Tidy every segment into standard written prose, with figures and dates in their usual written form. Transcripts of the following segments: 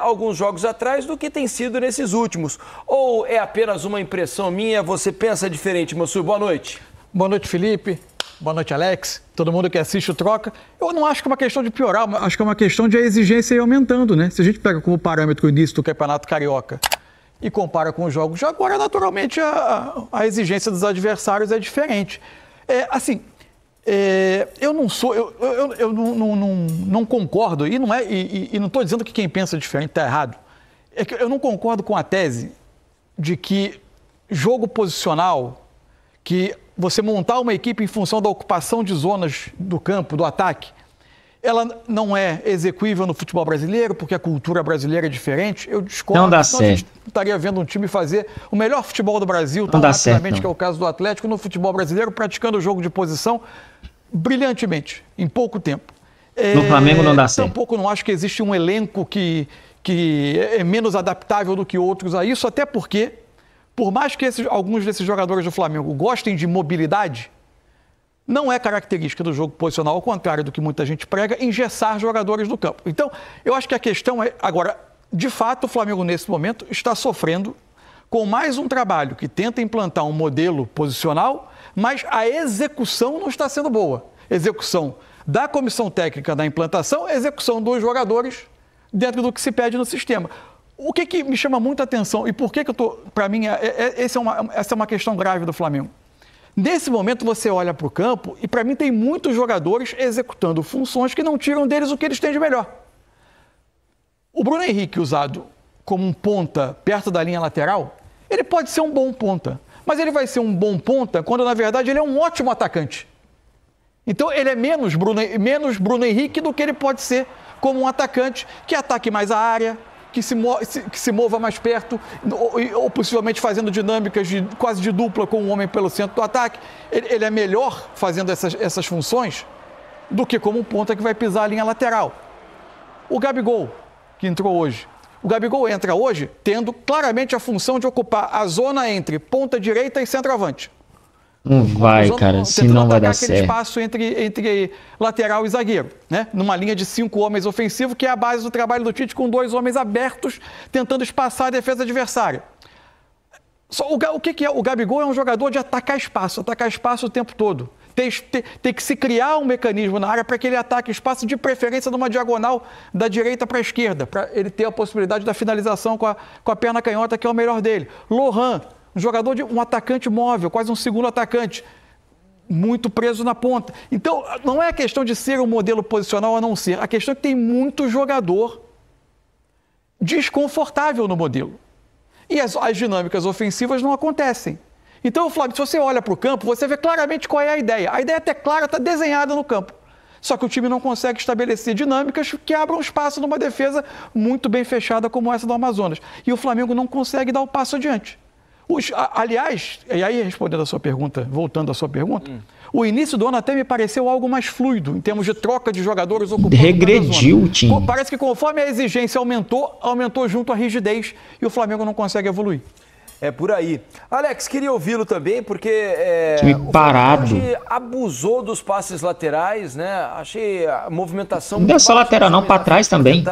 alguns jogos atrás do que tem sido nesses últimos. Ou é apenas uma impressão minha? Você pensa diferente, Mansur? Boa noite. Boa noite, Felipe. Boa noite, Alex. Todo mundo que assiste o Troca. Eu não acho que é uma questão de piorar, acho que é uma questão de a exigência ir aumentando, né? Se a gente pega como parâmetro o início do Campeonato Carioca e compara com os jogos de agora, naturalmente a exigência dos adversários é diferente. Eu não concordo, e não estou dizendo que quem pensa diferente está errado. É que eu não concordo com a tese de que jogo posicional, que você montar uma equipe em função da ocupação de zonas do campo, do ataque, ela não é execuível no futebol brasileiro, porque a cultura brasileira é diferente. Eu discordo. Não dá certo. A gente estaria vendo um time fazer o melhor futebol do Brasil, tão rapidamente, que é o caso do Atlético, no futebol brasileiro, praticando o jogo de posição brilhantemente, em pouco tempo. No Flamengo não dá certo. Tampouco não acho que existe um elenco que é menos adaptável do que outros a isso, até porque, por mais que alguns desses jogadores do Flamengo gostem de mobilidade, não é característica do jogo posicional, ao contrário do que muita gente prega, engessar jogadores do campo. Então, eu acho que a questão é, agora, de fato, o Flamengo, nesse momento, está sofrendo com mais um trabalho que tenta implantar um modelo posicional, mas a execução não está sendo boa. Execução da comissão técnica da implantação, execução dos jogadores dentro do que se pede no sistema. O que me chama muita atenção e por que eu estou, para mim, essa é uma questão grave do Flamengo. Nesse momento você olha para o campo e para mim tem muitos jogadores executando funções que não tiram deles o que eles têm de melhor. O Bruno Henrique, usado como um ponta perto da linha lateral, ele pode ser um bom ponta, mas ele vai ser um bom ponta quando na verdade ele é um ótimo atacante. Então ele é menos Bruno Henrique do que ele pode ser como um atacante que ataque mais a área, que se mova mais perto, ou possivelmente fazendo dinâmicas quase de dupla com o homem pelo centro do ataque. Ele é melhor fazendo essas funções do que como um ponta que vai pisar a linha lateral. O Gabigol, que entrou hoje. O Gabigol entra hoje tendo claramente a função de ocupar a zona entre ponta direita e centroavante. Não vai, cara, assim não vai dar certo. Aquele espaço entre lateral e zagueiro, né? Numa linha de 5 homens ofensivos, que é a base do trabalho do Tite, com 2 homens abertos, tentando espaçar a defesa adversária. O que é? O Gabigol é um jogador de atacar espaço o tempo todo. Tem que se criar um mecanismo na área para que ele ataque espaço, de preferência numa diagonal da direita para a esquerda, para ele ter a possibilidade da finalização com a perna canhota, que é o melhor dele. Lohan, um atacante móvel, quase um segundo atacante, muito preso na ponta. Então, não é a questão de ser um modelo posicional ou não ser. A questão é que tem muito jogador desconfortável no modelo. E as dinâmicas ofensivas não acontecem. Então, Flávio, se você olha para o campo, você vê claramente qual é a ideia. A ideia até clara, está desenhada no campo. Só que o time não consegue estabelecer dinâmicas que abram espaço numa defesa muito bem fechada como essa do Amazonas. E o Flamengo não consegue dar o passo adiante. Aliás, e aí respondendo a sua pergunta, voltando à sua pergunta, o início do ano até me pareceu algo mais fluido, em termos de troca de jogadores ocupando. Regrediu o time. Parece que conforme a exigência aumentou junto a rigidez e o Flamengo não consegue evoluir. É por aí. Alex, queria ouvi-lo também, porque time parado. Hoje abusou dos passes laterais, né? Achei a movimentação... Não é só lateral não, para trás também.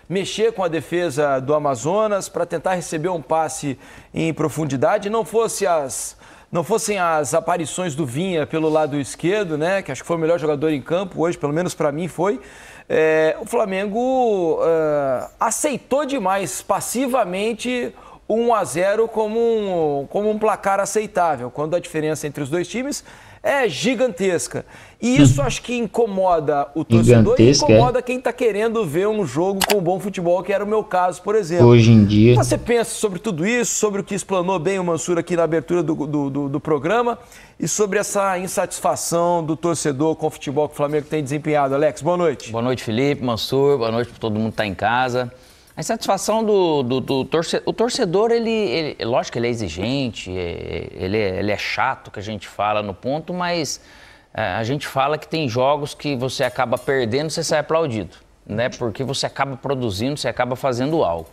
Mexer com a defesa do Amazonas para tentar receber um passe em profundidade. Não fossem as aparições do Vinha pelo lado esquerdo, né? Que acho que foi o melhor jogador em campo hoje, pelo menos para mim foi. O Flamengo aceitou demais passivamente 1-0 como um placar aceitável, quando a diferença entre os dois times é gigantesca. E isso acho que incomoda o torcedor e incomoda quem está querendo ver um jogo com bom futebol, que era o meu caso, por exemplo. Hoje em dia... Você pensa sobre tudo isso, sobre o que explanou bem o Mansur aqui na abertura do programa e sobre essa insatisfação do torcedor com o futebol que o Flamengo tem desempenhado. Alex, boa noite. Boa noite, Felipe, Mansur, boa noite para todo mundo que está em casa. A insatisfação do torcedor, o torcedor, ele lógico que ele é exigente, ele é chato, que a gente fala no ponto, mas a gente fala que tem jogos que você acaba perdendo, você sai aplaudido, né? Porque você acaba produzindo, você acaba fazendo algo.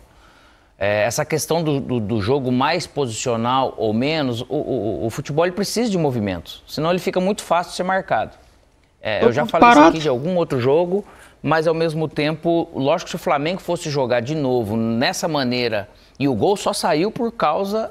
Essa questão do jogo mais posicional ou menos, o futebol ele precisa de movimentos, senão ele fica muito fácil de ser marcado. Eu já falei isso aqui de algum outro jogo, mas ao mesmo tempo, lógico que se o Flamengo fosse jogar de novo nessa maneira, e o gol só saiu por causa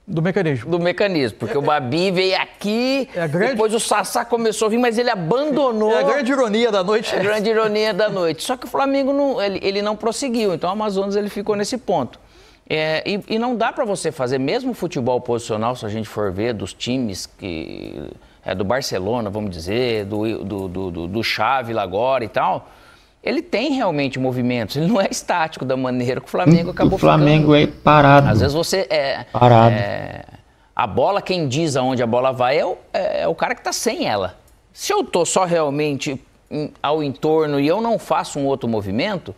do mecanismo, porque o Babi veio aqui, depois o Sassá começou a vir, mas ele abandonou. É a grande ironia da noite. É a grande ironia da noite. Só que o Flamengo ele não prosseguiu, então o Amazonas ele ficou nesse ponto. E não dá para você fazer, mesmo futebol posicional, se a gente for ver, dos times do Barcelona, vamos dizer, do Xavi lá agora e tal, ele tem realmente movimentos, ele não é estático da maneira que o Flamengo acabou ficando. O Flamengo é parado. Às vezes você parado. A bola, quem diz aonde a bola vai é o cara que está sem ela. Se eu estou só realmente ao entorno e eu não faço um outro movimento,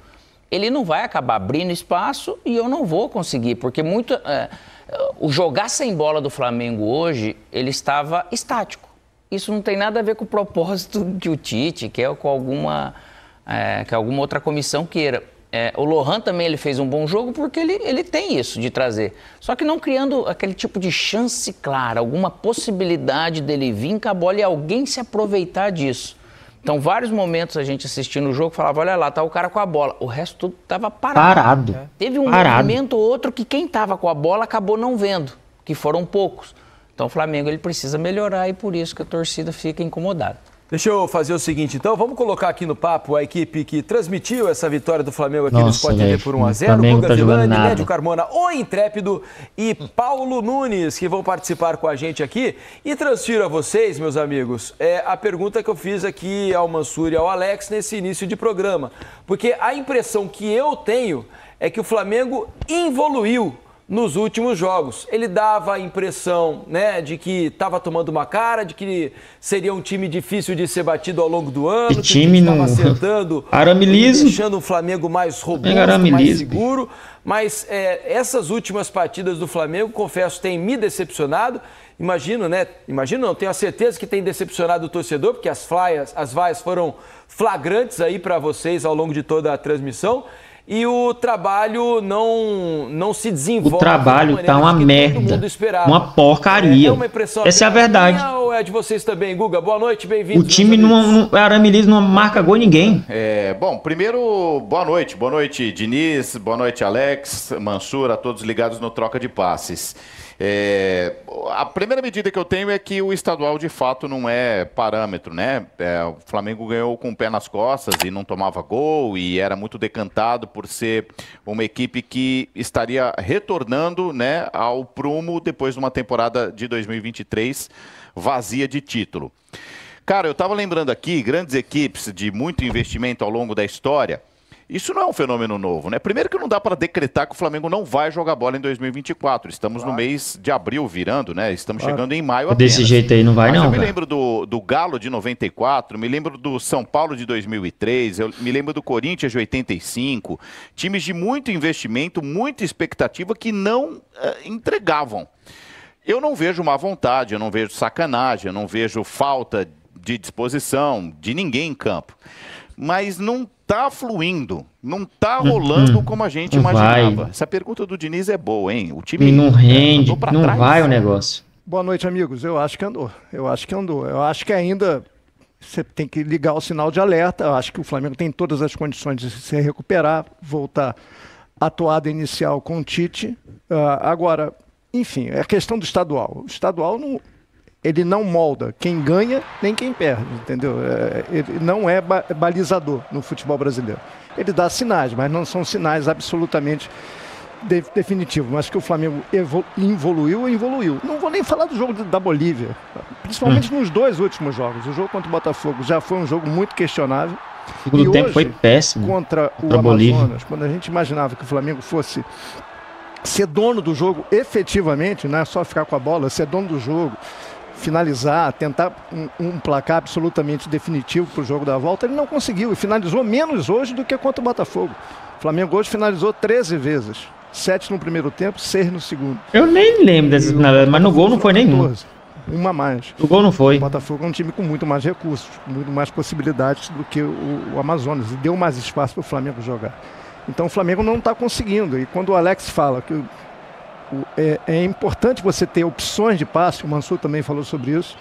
ele não vai acabar abrindo espaço e eu não vou conseguir, porque o jogar sem bola do Flamengo hoje, ele estava estático. Isso não tem nada a ver com o propósito que o Tite quer, com alguma outra comissão queira. O Lohan também ele fez um bom jogo porque ele tem isso de trazer. Só que não criando aquele tipo de chance clara, alguma possibilidade dele vir com a bola e alguém se aproveitar disso. Então, vários momentos a gente assistindo o jogo falava, olha lá, tá o cara com a bola. O resto tudo estava parado. Teve um movimento ou outro que quem estava com a bola acabou não vendo, que foram poucos. Então, o Flamengo ele precisa melhorar e por isso que a torcida fica incomodada. Deixa eu fazer o seguinte, então, vamos colocar aqui no papo a equipe que transmitiu essa vitória do Flamengo aqui no Sport TV por 1-0. Guga Villani, Nédio Carmona, o Intrépido e Paulo Nunes, que vão participar com a gente aqui. E transfiro a vocês, meus amigos, a pergunta que eu fiz aqui ao Mansur e ao Alex nesse início de programa. Porque a impressão que eu tenho é que o Flamengo evoluiu nos últimos jogos. Ele dava a impressão, né, de que estava tomando uma cara, de que seria um time difícil de ser batido ao longo do ano, que time estava acertando, deixando o Flamengo mais robusto, mais seguro. Mas essas últimas partidas do Flamengo, confesso, têm me decepcionado. Imagino, não, tenho a certeza que tem decepcionado o torcedor, porque as vaias foram flagrantes aí para vocês ao longo de toda a transmissão. E o trabalho não se desenvolve. O trabalho tá uma merda, uma porcaria. É uma impressão. Essa é a verdade. Ou é de vocês também, Guga? Boa noite, bem-vindo. O time Aramis não marca gol ninguém. Bom, primeiro, boa noite, Diniz, boa noite, Alex, Mansur, a todos ligados no Troca de Passes. A primeira medida que eu tenho é que o estadual de fato não é parâmetro, né? O Flamengo ganhou com o pé nas costas e não tomava gol e era muito decantado por ser uma equipe que estaria retornando, né, ao prumo depois de uma temporada de 2023 vazia de título. Cara, eu estava lembrando aqui, grandes equipes de muito investimento ao longo da história. Isso não é um fenômeno novo, né? Primeiro que não dá para decretar que o Flamengo não vai jogar bola em 2024. Estamos no mês de abril virando, né? Estamos chegando em maio apenas. Desse jeito aí não vai. Mas não, eu me lembro do Galo de 94, me lembro do São Paulo de 2003, eu me lembro do Corinthians de 85. Times de muito investimento, muita expectativa que não entregavam. Eu não vejo má vontade, eu não vejo sacanagem, eu não vejo falta de disposição de ninguém em campo. Mas não está fluindo, não está rolando como a gente imaginava. Essa pergunta do Diniz é boa, hein? O time não rende, não trás. Vai o negócio. Boa noite, amigos. Eu acho que andou. Eu acho que ainda você tem que ligar o sinal de alerta. Eu acho que o Flamengo tem todas as condições de se recuperar, voltar à toada inicial com o Tite. Agora, enfim, é a questão do estadual. O estadual não... Ele não molda quem ganha nem quem perde, entendeu? Ele não é balizador no futebol brasileiro. Ele dá sinais, mas não são sinais absolutamente definitivos. Mas que o Flamengo evoluiu. Não vou nem falar do jogo da Bolívia, principalmente nos dois últimos jogos. O jogo contra o Botafogo já foi um jogo muito questionável. O segundo tempo foi péssimo contra o Amazonas, quando a gente imaginava que o Flamengo fosse ser dono do jogo efetivamente, não é só ficar com a bola, ser dono do jogo, finalizar, tentar um placar absolutamente definitivo para o jogo da volta, ele não conseguiu e finalizou menos hoje do que contra o Botafogo. O Flamengo hoje finalizou 13 vezes, 7 no primeiro tempo, 6 no segundo. Eu nem lembro dessas finalizadas, mas no gol não foi nenhum. Uma a mais. O gol não foi. O Botafogo é um time com muito mais recursos, muito mais possibilidades do que o Amazonas e deu mais espaço para o Flamengo jogar. Então o Flamengo não está conseguindo. E quando o Alex fala que é importante você ter opções de passe, o Mansur também falou sobre isso,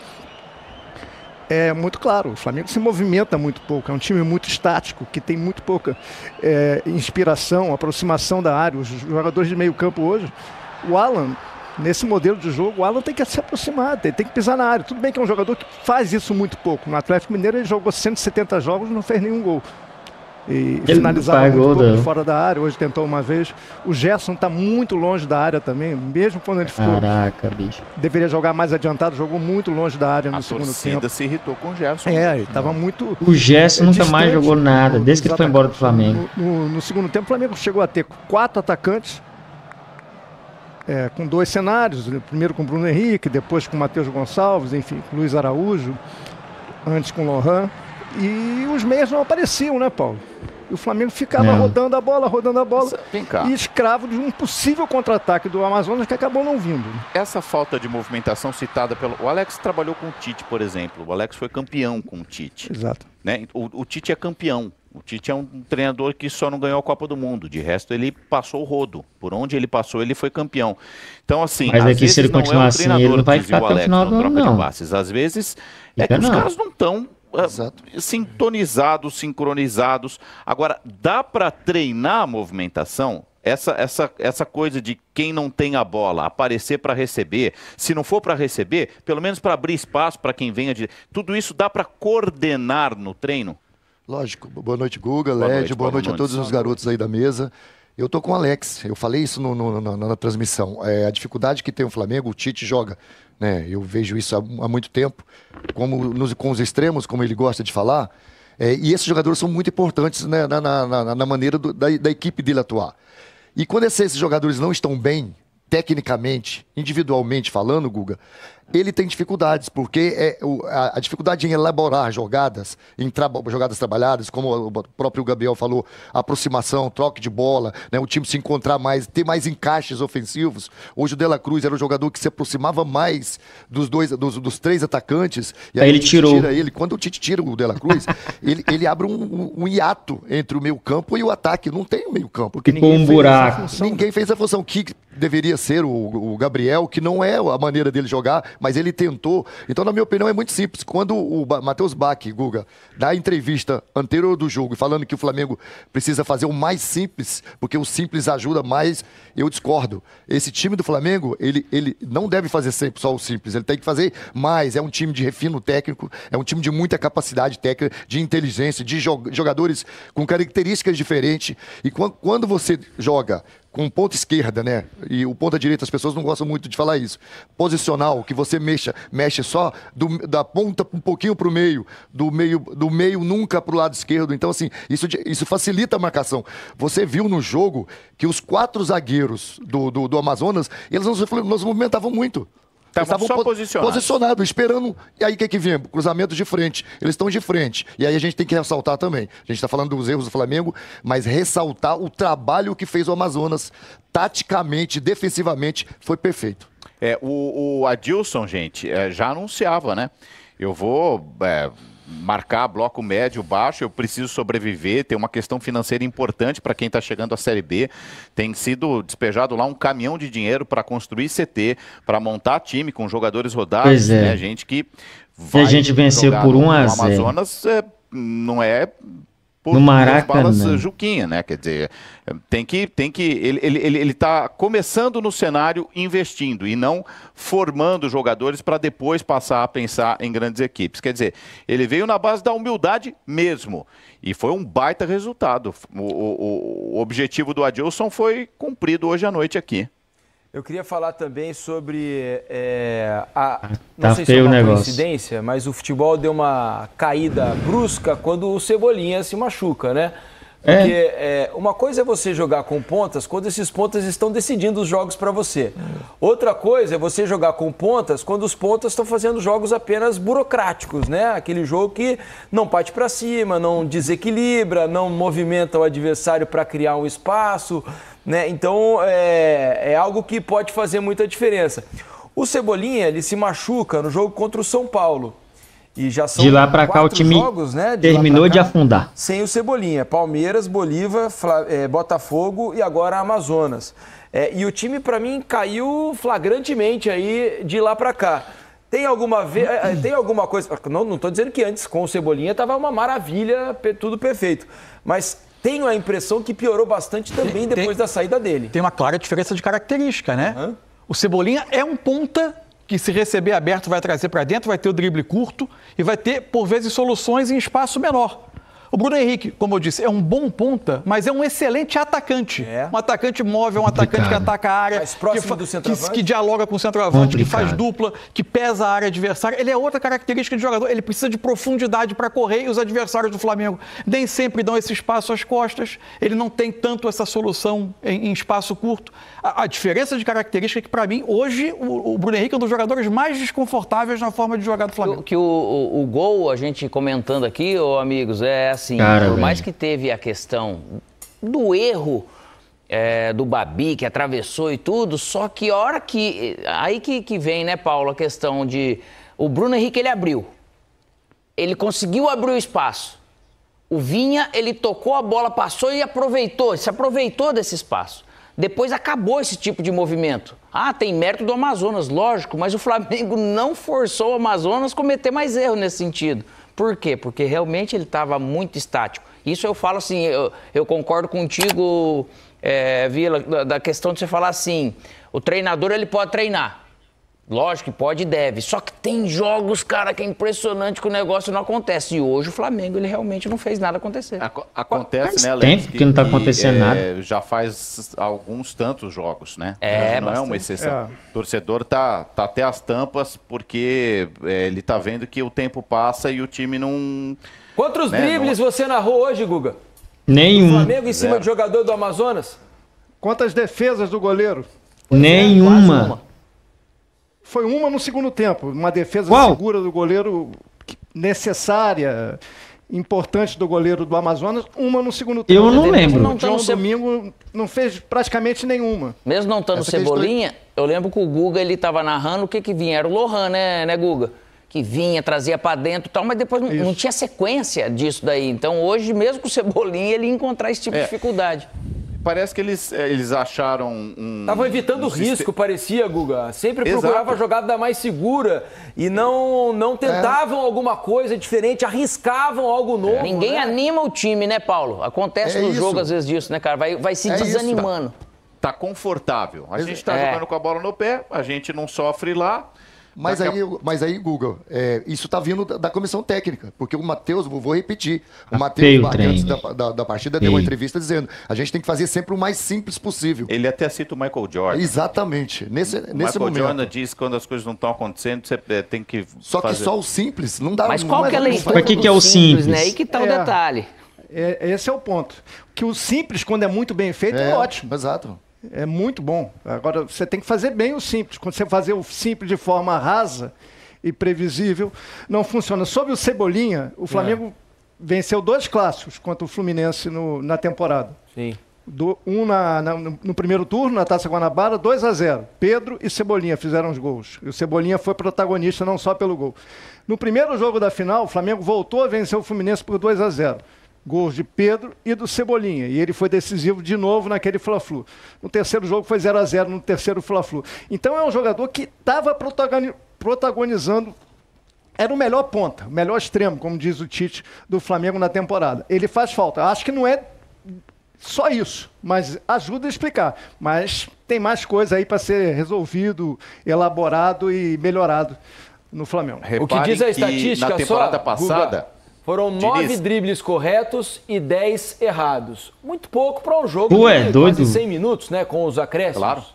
É muito claro, o Flamengo se movimenta muito pouco, é um time muito estático, que tem muito pouca inspiração, aproximação da área. Os jogadores de meio campo hoje, o Alan, nesse modelo de jogo, o Alan tem que se aproximar, tem que pisar na área. Tudo bem que é um jogador que faz isso muito pouco. No Atlético Mineiro ele jogou 170 jogos e não fez nenhum gol. E finalizava muito pouco de fora da área, hoje tentou uma vez. O Gerson está muito longe da área também, mesmo quando ele ficou... Caraca, bicho. Deveria jogar mais adiantado, jogou muito longe da área no segundo tempo. A torcida se irritou com o Gerson. Ele estava muito... O Gerson nunca mais jogou nada, desde que ele foi embora do Flamengo. No segundo tempo, o Flamengo chegou a ter 4 atacantes, com 2 cenários, primeiro com o Bruno Henrique, depois com o Matheus Gonçalves, enfim, com o Luiz Araújo, antes com o Lohan. E os meias não apareciam, né, Paulo? E o Flamengo ficava rodando a bola, e escravo de um possível contra-ataque do Amazonas que acabou não vindo. Essa falta de movimentação citada pelo... O Alex trabalhou com o Tite, por exemplo. O Alex foi campeão com o Tite. Exato. Né? O Tite é campeão. O Tite é um treinador que só não ganhou a Copa do Mundo. De resto, ele passou o rodo. Por onde ele passou, ele foi campeão. Então, assim, mas aqui, se ele continuar assim, ele não vai ficar até o final do ano, não. Às vezes, que os caras não estão... sintonizados, sincronizados. Agora, dá para treinar a movimentação? Essa coisa de quem não tem a bola aparecer para receber, se não for para receber, pelo menos para abrir espaço para quem venha de... Tudo isso dá para coordenar no treino? Lógico. Boa noite, Guga, Led, boa noite a todos os garotos aí da mesa. Eu tô com o Alex, eu falei isso na transmissão. A dificuldade que tem o Flamengo, o Tite joga, né? Eu vejo isso há muito tempo, com os extremos, como ele gosta de falar. E esses jogadores são muito importantes, né, na maneira da equipe dele atuar. E quando esses jogadores não estão bem, tecnicamente, individualmente falando, Guga, ele tem dificuldades, porque a dificuldade em elaborar jogadas, jogadas trabalhadas, como o próprio Gabriel falou, aproximação, troque de bola, né, o time se encontrar mais, ter mais encaixes ofensivos. Hoje o De La Cruz era um jogador que se aproximava mais dos 3 atacantes. E aí ele tirou. Quando o Tite tira o De La Cruz, ele abre um hiato entre o meio campo e o ataque. Não tem o meio campo. Ficou um buraco. Ninguém fez a função que deveria ser o Gabriel, que não é a maneira dele jogar, mas ele tentou. Então, na minha opinião, é muito simples. Quando o Matheus Bach, Guga, dá a entrevista anterior do jogo, falando que o Flamengo precisa fazer o mais simples, porque o simples ajuda mais, eu discordo. Esse time do Flamengo, ele não deve fazer sempre só o simples, ele tem que fazer mais. É um time de refino técnico, é um time de muita capacidade técnica, de inteligência, de jogadores com características diferentes. E quando você joga com ponta esquerda, né? E o ponta direita, as pessoas não gostam muito de falar isso. Posicional, que você mexe só da ponta um pouquinho para o meio, do meio nunca para o lado esquerdo. Então, assim, isso facilita a marcação. Você viu no jogo que os 4 zagueiros do Amazonas, eles não se movimentavam muito. Estavam só posicionados, esperando. E aí o que vem? Cruzamentos de frente. Eles estão de frente. E aí a gente tem que ressaltar também. A gente está falando dos erros do Flamengo, mas ressaltar o trabalho que fez o Amazonas, taticamente, defensivamente, foi perfeito. O Adilson, gente, já anunciava, né? Eu vou... marcar bloco médio, baixo, eu preciso sobreviver, tem uma questão financeira importante para quem está chegando à Série B, tem sido despejado lá um caminhão de dinheiro para construir CT, para montar time com jogadores rodados, pois é. Né, gente que vai a gente venceu por 1-0. O Amazonas não é por no Maracanã. Balas Juquinha, né? Quer dizer, ele está começando no cenário investindo e não formando jogadores para depois passar a pensar em grandes equipes. Quer dizer, ele veio na base da humildade mesmo e foi um baita resultado. O objetivo do Adilson foi cumprido hoje à noite aqui. Eu queria falar também sobre não sei se é uma coincidência, mas o futebol deu uma caída brusca quando o Cebolinha se machuca, né? Porque uma coisa é você jogar com pontas quando esses pontas estão decidindo os jogos para você. Outra coisa é você jogar com pontas quando os pontas estão fazendo jogos apenas burocráticos, né? Aquele jogo que não parte para cima, não desequilibra, não movimenta o adversário para criar um espaço, né? Então é algo que pode fazer muita diferença. O Cebolinha, ele se machuca no jogo contra o São Paulo. E já são de lá para cá o time jogos, né, terminou de afundar. Sem o Cebolinha. Palmeiras, Bolívar, Botafogo e agora Amazonas. E o time, para mim, caiu flagrantemente aí de lá para cá. Tem alguma coisa... Não estou dizendo que antes, com o Cebolinha, estava uma maravilha, tudo perfeito. Mas tenho a impressão que piorou bastante também depois da saída dele. Tem uma clara diferença de característica, né? O Cebolinha é um ponta que, se receber aberto, vai trazer para dentro, vai ter o drible curto e vai ter, por vezes, soluções em espaço menor. O Bruno Henrique, como eu disse, é um bom ponta, mas é um excelente atacante. Um atacante móvel, um atacante que ataca a área, que dialoga com o centroavante, que faz dupla, que pesa a área adversária. Ele é outra característica de jogador. Ele precisa de profundidade para correr e os adversários do Flamengo nem sempre dão esse espaço às costas. Ele não tem tanto essa solução em espaço curto. A diferença de característica é que, para mim, hoje, o Bruno Henrique é um dos jogadores mais desconfortáveis na forma de jogar do Flamengo. O gol, a gente comentando aqui, amigos, assim, por mais que teve a questão do erro do Babi, que atravessou e tudo, só que a hora que... Aí que vem, né, Paulo, a questão de... O Bruno Henrique, ele abriu. Ele conseguiu abrir o espaço. O Vinha, ele tocou a bola, passou e aproveitou, se aproveitou desse espaço. Depois acabou esse tipo de movimento. Tem mérito do Amazonas, lógico, mas o Flamengo não forçou o Amazonas a cometer mais erro nesse sentido. Por quê? Porque realmente ele estava muito estático. Isso eu falo assim, eu concordo contigo, Vila, da questão de você falar assim, o treinador ele pode treinar. Lógico que pode e deve. Só que tem jogos, cara, que é impressionante que o negócio não acontece. E hoje o Flamengo, ele realmente não fez nada acontecer. Acontece, né, Alex? Tempo que não tá acontecendo nada. Já faz alguns tantos jogos, né? Não Bastante. é uma exceção. O torcedor tá até as tampas porque ele tá vendo que o tempo passa e o time não... Quantos dribles você narrou hoje, Guga? Nenhum. O Flamengo em cima de jogador do Amazonas? Quantas defesas do goleiro? Nenhuma. Foi uma no segundo tempo, uma defesa segura do goleiro, necessária, importante do goleiro do Amazonas, uma no segundo tempo. Eu não lembro. O João Domingo não fez praticamente nenhuma. Mesmo não estando Cebolinha, eu lembro que o Guga, ele estava narrando o que vinha, era o Lohan, né, Guga? Que vinha, trazia para dentro e tal, mas depois não tinha sequência disso daí. Então hoje, mesmo com o Cebolinha, ele ia encontrar esse tipo de dificuldade. Parece que eles acharam Estavam evitando o risco, parecia, Guga. Sempre procurava a jogada mais segura e não tentavam alguma coisa diferente, arriscavam algo novo. Ninguém anima o time, né, Paulo? Acontece no jogo, às vezes, disso, né, cara? Vai se desanimando. Tá confortável. A gente tá jogando com a bola no pé, a gente não sofre lá. Mas aí, Guga, isso está vindo da comissão técnica, porque o Matheus, vou repetir, o Matheus, antes da partida, deu uma entrevista dizendo, a gente tem que fazer sempre o mais simples possível. Ele até cita o Michael Jordan. Exatamente, nesse momento. Michael Jordan diz que quando as coisas não estão acontecendo, você tem que Só que só o simples, não dá... Mas qual que é a leitura que é o simples? Né? Aí que tá o detalhe. Esse é o ponto. Que o simples, quando é muito bem feito, é ótimo. Exato. É muito bom. Agora, você tem que fazer bem o simples. Quando você fazer o simples de forma rasa e previsível, não funciona. Sobre o Cebolinha, o Flamengo venceu 2 clássicos contra o Fluminense na temporada. Sim. No primeiro turno, na Taça Guanabara, 2-0. Pedro e Cebolinha fizeram os gols. E o Cebolinha foi protagonista não só pelo gol. No primeiro jogo da final, o Flamengo voltou a vencer o Fluminense por 2-0. Gols de Pedro e do Cebolinha. E ele foi decisivo de novo naquele Fla-Flu. No terceiro jogo foi 0-0 no terceiro Fla-Flu. Então é um jogador que estava protagonizando. Era o melhor ponta, o melhor extremo, como diz o Tite, do Flamengo na temporada. Ele faz falta. Acho que não é só isso, mas ajuda a explicar. Mas tem mais coisa aí para ser resolvido, elaborado e melhorado no Flamengo. O que diz a estatística na temporada só, passada... Guga, foram 9 dribles corretos e 10 errados. Muito pouco para um jogo de quase 100 minutos, né? Com os acréscimos.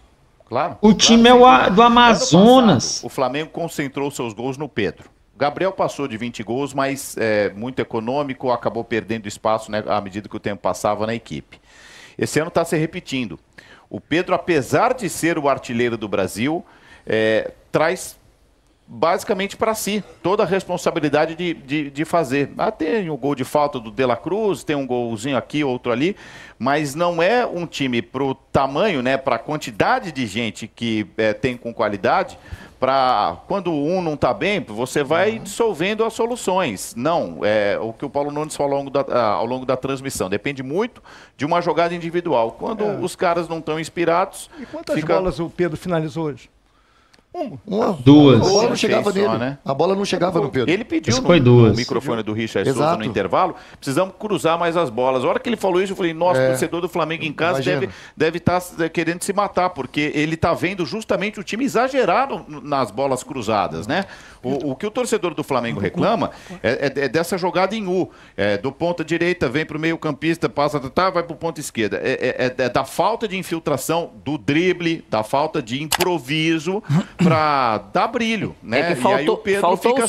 Claro. O time é do Amazonas. O Flamengo concentrou seus gols no Pedro. O Gabriel passou de 20 gols, mas muito econômico, acabou perdendo espaço, né, à medida que o tempo passava na equipe. Esse ano está se repetindo. O Pedro, apesar de ser o artilheiro do Brasil, traz... basicamente para si, toda a responsabilidade de fazer. Tem o gol de falta do De La Cruz, tem um golzinho aqui, outro ali, mas não é um time pro tamanho, né, para a quantidade de gente que tem com qualidade, para quando um não está bem, você vai dissolvendo as soluções. Não, é o que o Paulo Nunes falou ao longo da transmissão. Depende muito de uma jogada individual. Quando os caras não estão inspirados... E quantas bolas o Pedro finalizou hoje? Duas. A bola não chegava Só, nele. né? A bola não chegava no Pedro. Ele pediu Foi duas. no microfone do Richard Souza Exato. no intervalo, precisamos cruzar mais as bolas. A hora que ele falou isso, eu falei, nossa, o torcedor do Flamengo em casa deve estar querendo se matar, porque ele está vendo justamente o time exagerar nas bolas cruzadas, né? O que o torcedor do Flamengo reclama é dessa jogada em U. Do ponta direita, vem para o meio campista, passa, vai para o ponta esquerda. É da falta de infiltração, do drible, da falta de improviso para dar brilho, né? É que faltou, e aí o Pedro fica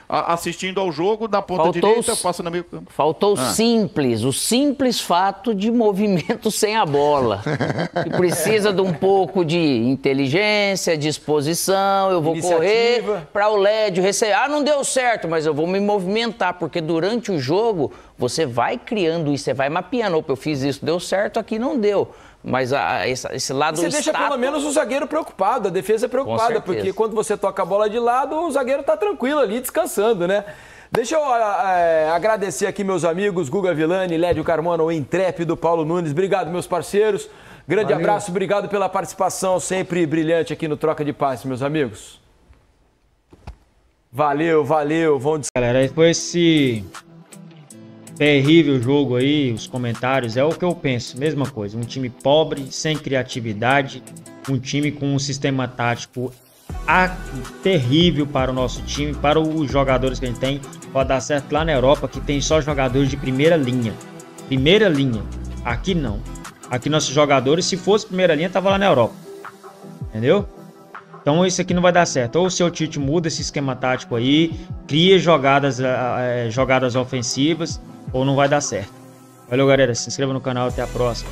assistindo ao jogo na ponta direita, passa no meio campo. Faltou o simples fato de movimento sem a bola. Que precisa de um pouco de inteligência, disposição, eu vou correr para o Lédio receber. Ah, não deu certo, mas eu vou me movimentar, porque durante o jogo você vai criando isso, você vai mapeando. Opa, eu fiz isso, deu certo, aqui não deu. Mas esse lado Você deixa pelo menos o zagueiro preocupado, a defesa é preocupada, porque quando você toca a bola de lado, o zagueiro tá tranquilo ali, descansando, né? Deixa eu agradecer aqui meus amigos Guga Villani, Lédio Carmona, o intrépido Paulo Nunes. Obrigado, meus parceiros. Grande abraço, obrigado pela participação sempre brilhante aqui no Troca de Passes, meus amigos. Valeu, vamos... Galera, foi esse terrível jogo aí, os comentários, é o que eu penso, mesma coisa, um time pobre, sem criatividade, um time com um sistema tático terrível para o nosso time, para os jogadores que a gente tem, pode dar certo lá na Europa, que tem só jogadores de primeira linha, aqui não, aqui nossos jogadores, se fosse primeira linha, tava lá na Europa, entendeu? Então isso aqui não vai dar certo. Ou o seu Tite muda esse esquema tático aí, cria jogadas ofensivas, ou não vai dar certo. Valeu, galera. Se inscreva no canal. Até a próxima.